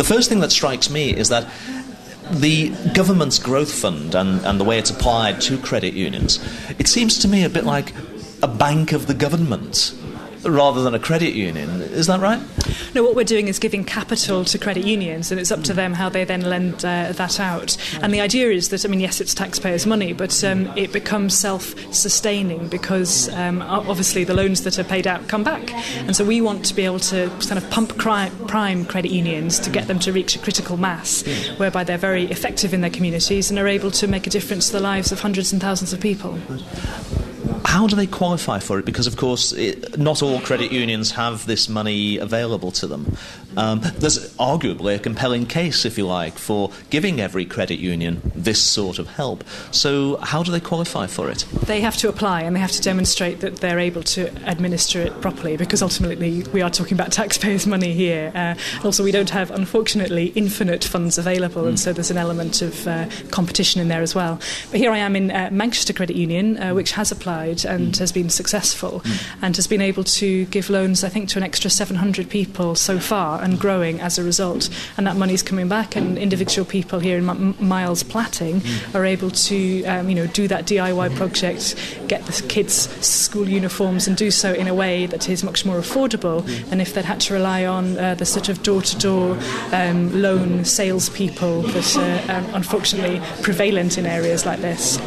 The first thing that strikes me is that the government's growth fund and the way it's applied to credit unions, it seems to me a bit like a bank of the government rather than a credit union. Is that right? No, what we're doing is giving capital to credit unions, and it's up to them how they then lend that out. And the idea is that, I mean, yes, it's taxpayers' money, but it becomes self-sustaining because obviously the loans that are paid out come back. And so we want to be able to kind of pump prime credit unions to get them to reach a critical mass, whereby they're very effective in their communities and are able to make a difference to the lives of hundreds and thousands of people. How do they qualify for it? Because, of course, not all credit unions have this money available to them. There's arguably a compelling case, if you like, for giving every credit union this sort of help. So how do they qualify for it? They have to apply, and they have to demonstrate that they're able to administer it properly, because ultimately we are talking about taxpayers' money here. Also, we don't have, unfortunately, infinite funds available, and so there's an element of competition in there as well. But here I am in Manchester Credit Union, which has applied and has been successful and has been able to give loans, I think, to an extra 700 people so far and growing as a result. And that money's coming back, and individual people here in Miles Platting are able to do that DIY project, get the kids school uniforms and do so in a way that is much more affordable than if they'd had to rely on the sort of door-to-door loan salespeople that are unfortunately prevalent in areas like this.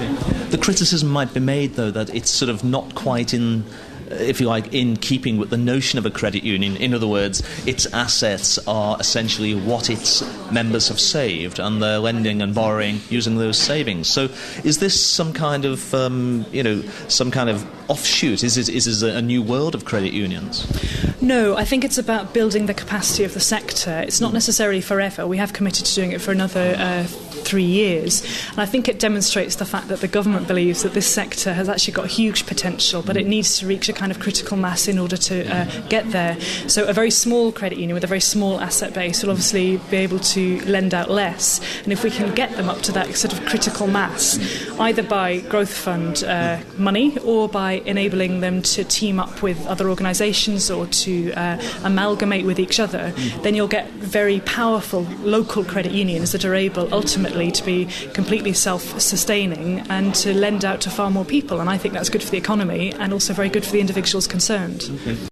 The criticism might be made, though, that it's sort of not quite in, if you like, in keeping with the notion of a credit union. In other words, its assets are essentially what its members have saved, and they're lending and borrowing using those savings. So is this some kind of, some kind of offshoot? Is this a new world of credit unions? No, I think it's about building the capacity of the sector. It's not necessarily forever. We have committed to doing it for another 3 years. And I think it demonstrates the fact that the government believes that this sector has actually got huge potential, but it needs to reach a kind of critical mass in order to get there. So a very small credit union with a very small asset base will obviously be able to lend out less. And if we can get them up to that sort of critical mass, either by growth fund money or by enabling them to team up with other organisations or to amalgamate with each other, then you'll get very powerful local credit unions that are able ultimately to be completely self-sustaining and to lend out to far more people. And I think that's good for the economy and also very good for the individuals concerned. Okay.